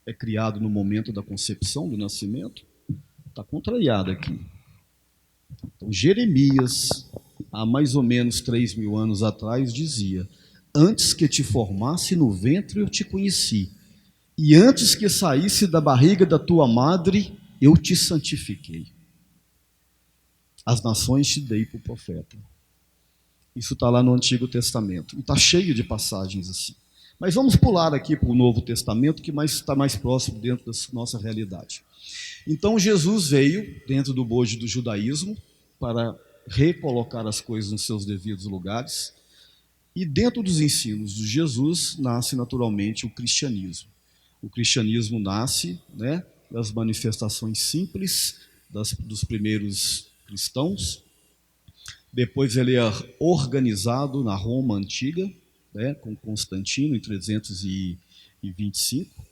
é criado no momento da concepção, do nascimento, está contrariada aqui. Então, Jeremias, há mais ou menos 3.000 anos atrás, dizia: antes que te formasse no ventre, eu te conheci, e antes que saísse da barriga da tua madre, eu te santifiquei. As nações te dei por profeta. Isso está lá no Antigo Testamento, e está cheio de passagens assim. Mas vamos pular aqui para o Novo Testamento, que está mais próximo dentro da nossa realidade. Então, Jesus veio dentro do bojo do judaísmo para recolocar as coisas nos seus devidos lugares. E dentro dos ensinos de Jesus nasce naturalmente o cristianismo. O cristianismo nasce, das manifestações simples dos primeiros cristãos. Depois ele é organizado na Roma antiga, com Constantino em 325.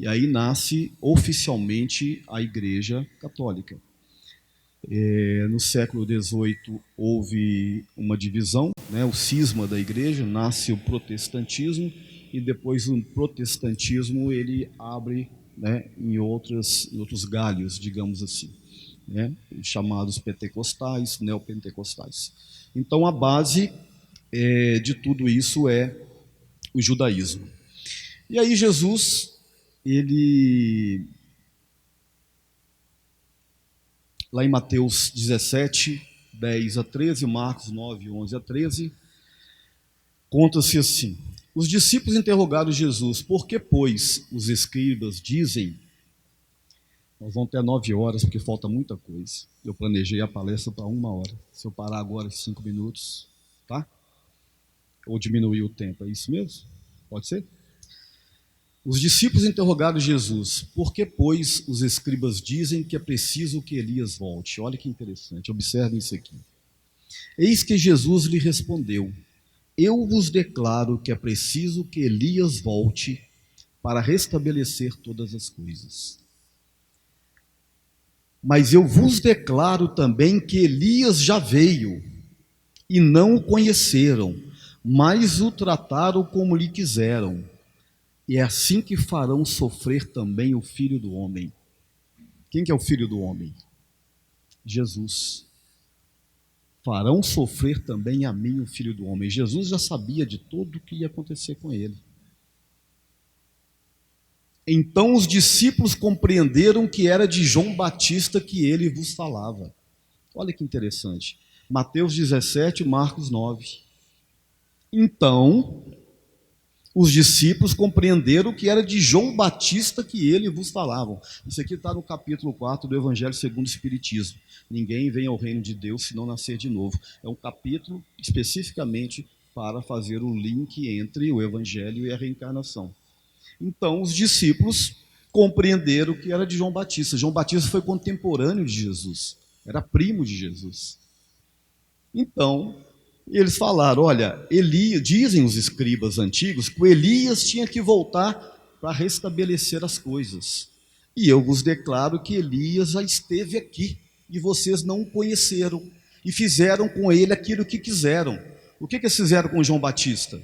E aí nasce oficialmente a Igreja Católica. No século XVIII houve uma divisão, o cisma da igreja, nasce o protestantismo, e depois o protestantismo ele abre em outros galhos, digamos assim, chamados pentecostais, neopentecostais. Então a base de tudo isso é o judaísmo. E aí Jesus, lá em Mateus 17, 10 a 13, Marcos 9, 11 a 13, conta-se assim: os discípulos interrogaram Jesus: por que, pois, os escribas dizem... Nós vamos ter 9 horas, porque falta muita coisa. Eu planejei a palestra para 1 hora. Se eu parar agora 5 minutos, tá? Ou diminuir o tempo, é isso mesmo? Pode ser? Os discípulos interrogaram Jesus: por que, pois, os escribas dizem que é preciso que Elias volte? Olha que interessante, observem isso aqui. Eis que Jesus lhe respondeu: eu vos declaro que é preciso que Elias volte para restabelecer todas as coisas. Mas eu vos declaro também que Elias já veio, e não o conheceram, mas o trataram como lhe quiseram. E é assim que farão sofrer também o Filho do Homem. Quem que é o Filho do Homem? Jesus. Farão sofrer também a mim o Filho do Homem. Jesus já sabia de tudo o que ia acontecer com ele. Então os discípulos compreenderam que era de João Batista que ele vos falava. Olha que interessante. Mateus 17, Marcos 9. Então os discípulos compreenderam que era de João Batista que ele vos falavam. Isso aqui está no capítulo 4 do Evangelho segundo o Espiritismo. Ninguém vem ao reino de Deus se não nascer de novo. É um capítulo especificamente para fazer o link entre o Evangelho e a reencarnação. Então, os discípulos compreenderam que era de João Batista. João Batista foi contemporâneo de Jesus, era primo de Jesus. Então, eles falaram: olha, Elias, dizem os escribas antigos que o Elias tinha que voltar para restabelecer as coisas. E eu vos declaro que Elias já esteve aqui, e vocês não o conheceram, e fizeram com ele aquilo que quiseram. O que eles fizeram com João Batista?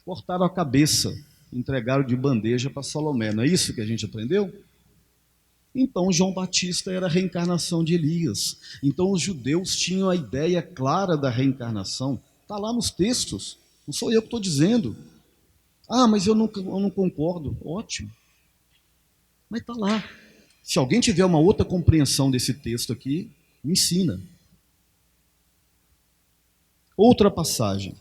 Cortaram a cabeça, entregaram de bandeja para Salomé. Não é isso que a gente aprendeu? Então João Batista era a reencarnação de Elias. Então os judeus tinham a ideia clara da reencarnação. Está lá nos textos, não sou eu que estou dizendo. Ah, mas eu não concordo. Ótimo, mas está lá. Se alguém tiver uma outra compreensão desse texto aqui, me ensina. Outra passagem.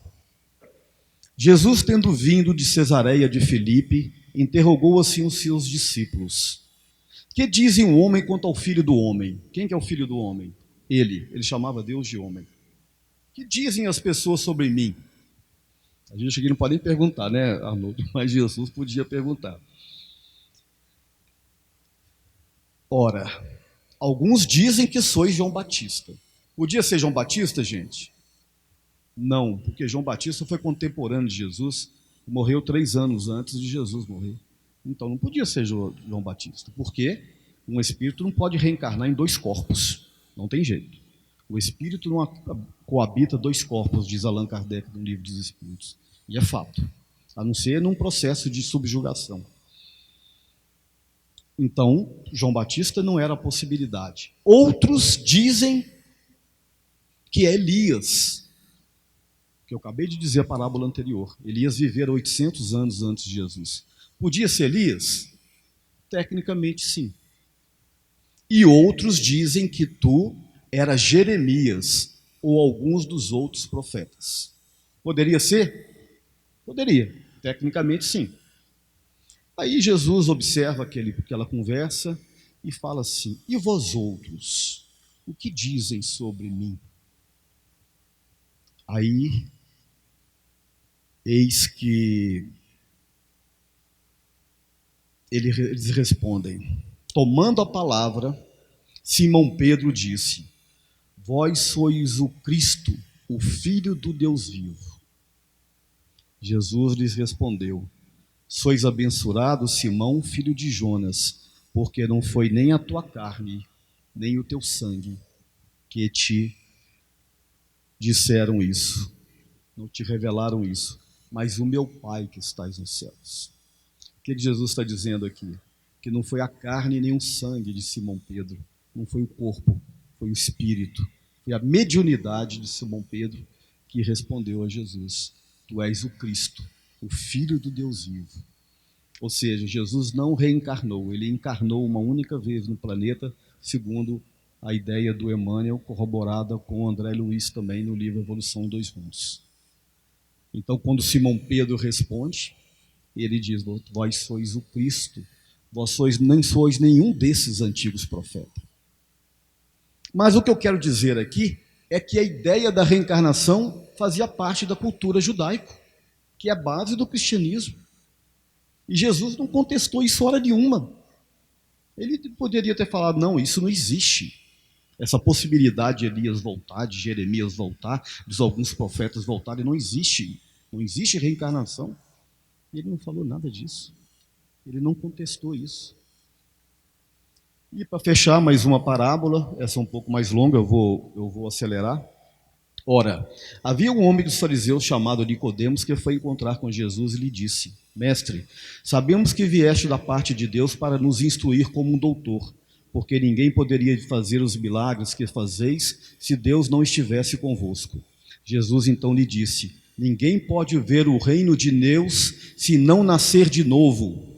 Jesus, tendo vindo de Cesareia de Filipe, interrogou assim os seus discípulos: que dizem o homem quanto ao filho do homem? Quem que é o filho do homem? Ele chamava Deus de homem. Que dizem as pessoas sobre mim? A gente aqui não pode nem perguntar, né, Arnoldo? Mas Jesus podia perguntar. Ora, alguns dizem que sois João Batista. Podia ser João Batista, gente? Não, porque João Batista foi contemporâneo de Jesus, morreu 3 anos antes de Jesus morrer. Então não podia ser João Batista, porque um espírito não pode reencarnar em 2 corpos, não tem jeito. O espírito não coabita 2 corpos, diz Allan Kardec no Livro dos Espíritos, e é fato, a não ser num processo de subjugação. Então, João Batista não era a possibilidade. Outros dizem que é Elias, que eu acabei de dizer a parábola anterior. Elias vivera 800 anos antes de Jesus. Podia ser Elias? Tecnicamente, sim. E outros dizem que tu era Jeremias ou alguns dos outros profetas. Poderia ser? Poderia. Tecnicamente, sim. Aí Jesus observa aquela conversa e fala assim: e vós outros, o que dizem sobre mim? Aí, eis que eles respondem. Tomando a palavra, Simão Pedro disse: vós sois o Cristo, o Filho do Deus vivo. Jesus lhes respondeu: sois abençoado, Simão, filho de Jonas, porque não foi nem a tua carne, nem o teu sangue que te disseram isso, não te revelaram isso, mas o meu Pai que estás nos céus. O que Jesus está dizendo aqui? Que não foi a carne nem o sangue de Simão Pedro, não foi o corpo, foi o espírito, foi a mediunidade de Simão Pedro que respondeu a Jesus: tu és o Cristo, o Filho do Deus vivo. Ou seja, Jesus não reencarnou, ele encarnou uma única vez no planeta, segundo a ideia do Emmanuel, corroborada com André Luiz também no livro Evolução em 2 Mundos. Então, quando Simão Pedro responde, ele diz: vós sois o Cristo, vós nem sois nenhum desses antigos profetas. Mas o que eu quero dizer aqui é que a ideia da reencarnação fazia parte da cultura judaica, que é a base do cristianismo. E Jesus não contestou isso hora nenhuma. Ele poderia ter falado: não, isso não existe. Essa possibilidade de Elias voltar, de Jeremias voltar, de alguns profetas voltarem, não existe. Não existe reencarnação. Ele não falou nada disso. Ele não contestou isso. E para fechar mais uma parábola, essa é um pouco mais longa, eu vou acelerar. Ora, havia um homem dos fariseus chamado Nicodemos que foi encontrar com Jesus e lhe disse: mestre, sabemos que vieste da parte de Deus para nos instruir como um doutor, porque ninguém poderia fazer os milagres que fazeis se Deus não estivesse convosco. Jesus então lhe disse: ninguém pode ver o reino de Deus se não nascer de novo.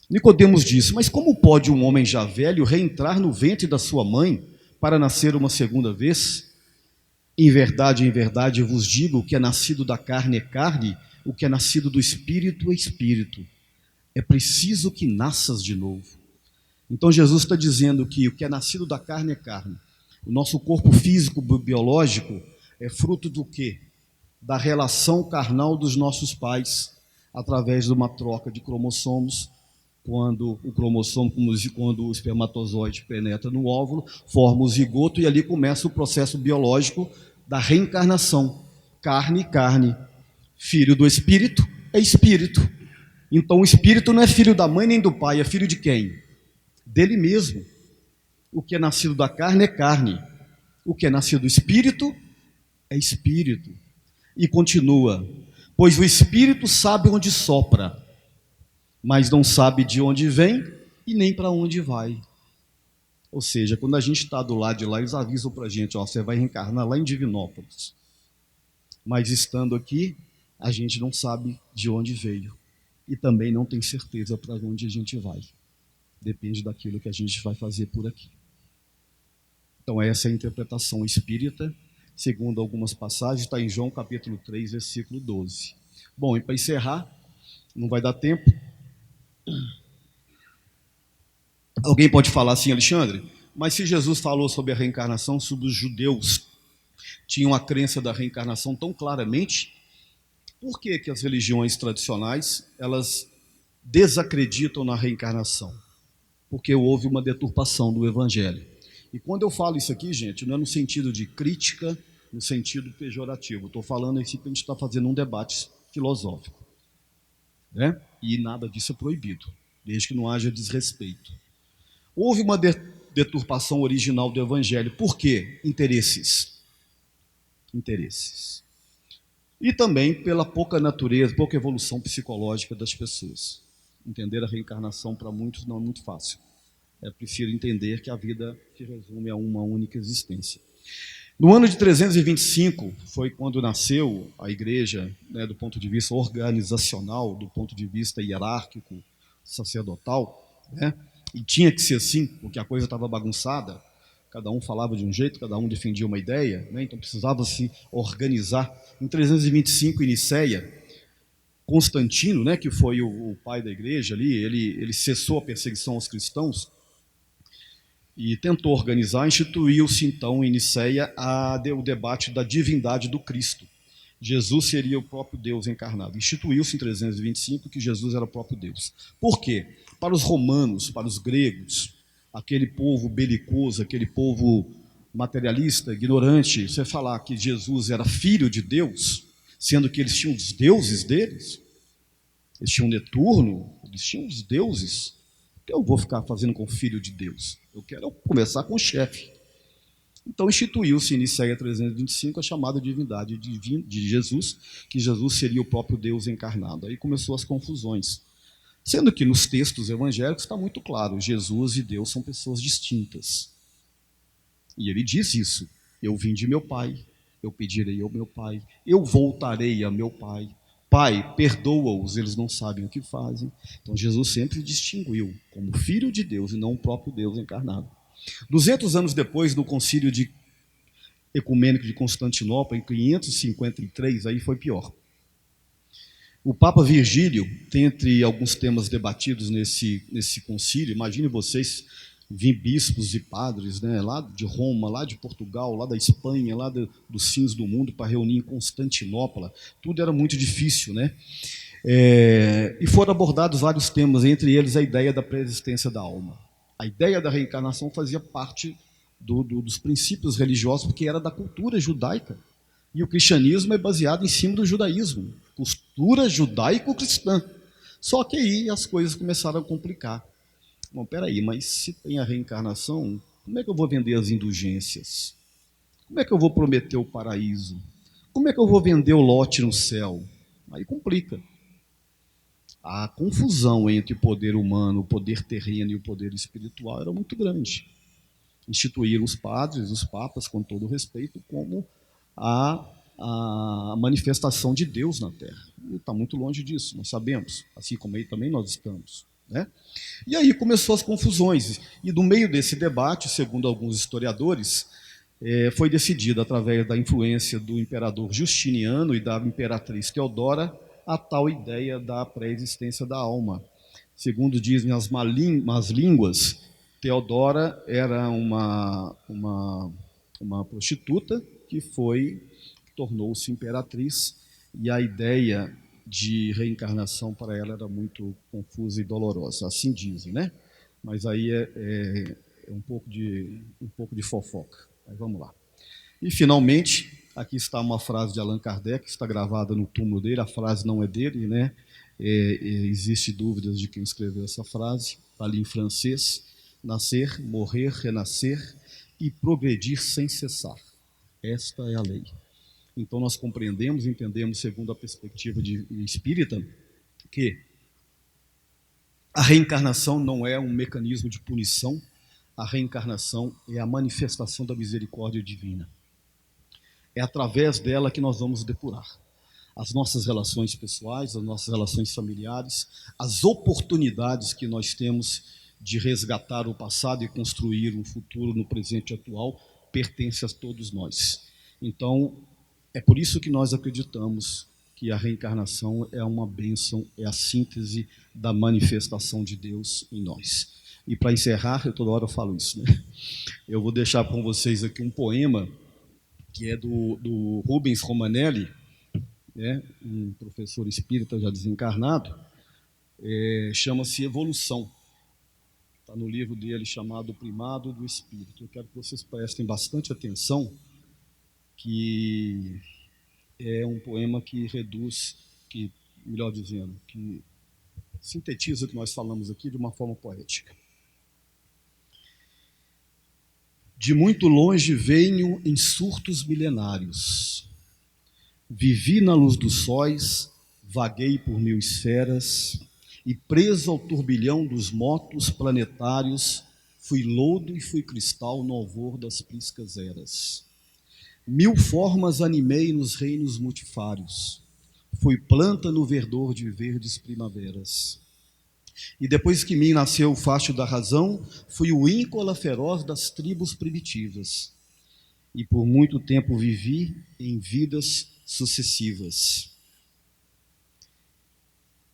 Nicodemos disse: mas como pode um homem já velho reentrar no ventre da sua mãe para nascer uma segunda vez? Em verdade vos digo: o que é nascido da carne é carne, o que é nascido do espírito é espírito. É preciso que nasças de novo. Então Jesus está dizendo que o que é nascido da carne é carne. O nosso corpo físico, biológico, é fruto do quê? Da relação carnal dos nossos pais, através de uma troca de cromossomos. Quando o espermatozoide penetra no óvulo, forma o zigoto e ali começa o processo biológico da reencarnação. Carne, carne. Filho do espírito é espírito. Então o espírito não é filho da mãe nem do pai, é filho de quem? Dele mesmo. O que é nascido da carne é carne. O que é nascido do espírito é espírito. E continua: pois o espírito sabe onde sopra, mas não sabe de onde vem e nem para onde vai. Ou seja, quando a gente está do lado de lá, eles avisam para a gente: ó, você vai reencarnar lá em Divinópolis. Mas estando aqui, a gente não sabe de onde veio. E também não tem certeza para onde a gente vai. Depende daquilo que a gente vai fazer por aqui. Então essa é a interpretação espírita, segundo algumas passagens, está em João capítulo 3, versículo 12. Bom, e para encerrar, não vai dar tempo. Alguém pode falar assim, Alexandre, mas se Jesus falou sobre a reencarnação, sobre os judeus tinham a crença da reencarnação tão claramente, por que que as religiões tradicionais, elas desacreditam na reencarnação? Porque houve uma deturpação do evangelho. E quando eu falo isso aqui, gente, não é no sentido de crítica, no sentido pejorativo. Estou falando aqui que a gente está fazendo um debate filosófico, né? E nada disso é proibido, desde que não haja desrespeito. Houve uma deturpação original do evangelho. Por quê? Interesses. E também pela pouca natureza, pouca evolução psicológica das pessoas. Entender a reencarnação para muitos não é muito fácil. É preciso entender que a vida se resume a uma única existência. No ano de 325 foi quando nasceu a igreja, né, do ponto de vista organizacional, do ponto de vista hierárquico, sacerdotal, né? E tinha que ser assim, porque a coisa estava bagunçada, cada um falava de um jeito, cada um defendia uma ideia, né? Então precisava se organizar. Em 325, em Nicéia, Constantino, né, que foi o pai da igreja ali, ele cessou a perseguição aos cristãos e tentou organizar, instituiu-se então em Nicéia o debate da divindade do Cristo. Jesus seria o próprio Deus encarnado. Instituiu-se em 325 que Jesus era o próprio Deus. Por quê? Para os romanos, para os gregos, aquele povo belicoso, aquele povo materialista, ignorante, você falar que Jesus era filho de Deus, sendo que eles tinham os deuses deles, eles tinham Netuno, eles tinham os deuses. O que eu vou ficar fazendo com o filho de Deus? Eu quero começar com o chefe. Então instituiu-se em Nicéia 325 a chamada divindade de Jesus, que Jesus seria o próprio Deus encarnado. Aí começou as confusões. Sendo que nos textos evangélicos está muito claro, Jesus e Deus são pessoas distintas. E ele diz isso, eu vim de meu Pai, eu pedirei ao meu Pai, eu voltarei a meu Pai. Pai, perdoa-os, eles não sabem o que fazem. Então Jesus sempre distinguiu como filho de Deus e não o próprio Deus encarnado. 200 anos depois, no concílio ecumênico de Constantinopla, em 553, aí foi pior. O Papa Virgílio, dentre alguns temas debatidos nesse concílio, imagine vocês, vir bispos e padres, né, lá de Roma, lá de Portugal, lá da Espanha, lá dos fins do mundo, para reunir em Constantinopla. Tudo era muito difícil, né? E foram abordados vários temas, entre eles a ideia da pré-existência da alma. A ideia da reencarnação fazia parte dos princípios religiosos, porque era da cultura judaica. E o cristianismo é baseado em cima do judaísmo, cultura judaico-cristã. Só que aí as coisas começaram a complicar. Bom, peraí, mas se tem a reencarnação, como é que eu vou vender as indulgências? Como é que eu vou prometer o paraíso? Como é que eu vou vender o lote no céu? Aí complica. A confusão entre o poder humano, o poder terreno e o poder espiritual era muito grande. Instituíram os padres, os papas, com todo respeito, como a manifestação de Deus na Terra. E está muito longe disso, nós sabemos, assim como aí também nós estamos, né? E aí começou as confusões, e no meio desse debate, segundo alguns historiadores, foi decidido, através da influência do imperador Justiniano e da imperatriz Teodora, a tal ideia da pré-existência da alma. Segundo dizem as más línguas, Teodora era uma prostituta que tornou-se imperatriz, e a ideia de reencarnação para ela era muito confusa e dolorosa, assim dizem, né? Mas aí é um pouco de fofoca. Mas vamos lá. E, finalmente, aqui está uma frase de Allan Kardec, que está gravada no túmulo dele, a frase não é dele, né? Existe dúvidas de quem escreveu essa frase, está ali em francês: nascer, morrer, renascer e progredir sem cessar. Esta é a lei. Então nós entendemos, segundo a perspectiva espírita, que a reencarnação não é um mecanismo de punição, a reencarnação é a manifestação da misericórdia divina. É através dela que nós vamos depurar as nossas relações pessoais, as nossas relações familiares, as oportunidades que nós temos de resgatar o passado e construir um futuro no presente atual, pertence a todos nós. Então, é por isso que nós acreditamos que a reencarnação é uma bênção, é a síntese da manifestação de Deus em nós. E para encerrar, eu toda hora falo isso, né? Eu vou deixar com vocês aqui um poema que é do Rubens Romanelli, né? Um professor espírita já desencarnado, chama-se Evolução. Está no livro dele chamado O Primado do Espírito. Eu quero que vocês prestem bastante atenção, que é um poema que reduz, que, melhor dizendo, que sintetiza o que nós falamos aqui de uma forma poética. De muito longe venho em surtos milenários. Vivi na luz dos sóis, vaguei por mil esferas, e preso ao turbilhão dos motos planetários, fui lodo e fui cristal no alvor das priscas eras. Mil formas animei nos reinos multifários, fui planta no verdor de verdes primaveras. E depois que mim nasceu o facho da razão, fui o íncola feroz das tribos primitivas. E por muito tempo vivi em vidas sucessivas.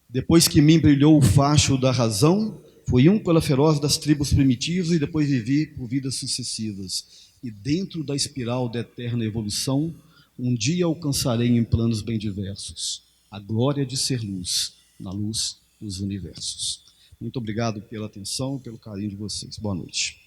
Depois que mim brilhou o facho da razão, fui íncola feroz das tribos primitivas e depois vivi por vidas sucessivas. E dentro da espiral da eterna evolução, um dia alcançarei em planos bem diversos a glória de ser luz, na luz dos universos. Muito obrigado pela atenção e pelo carinho de vocês. Boa noite.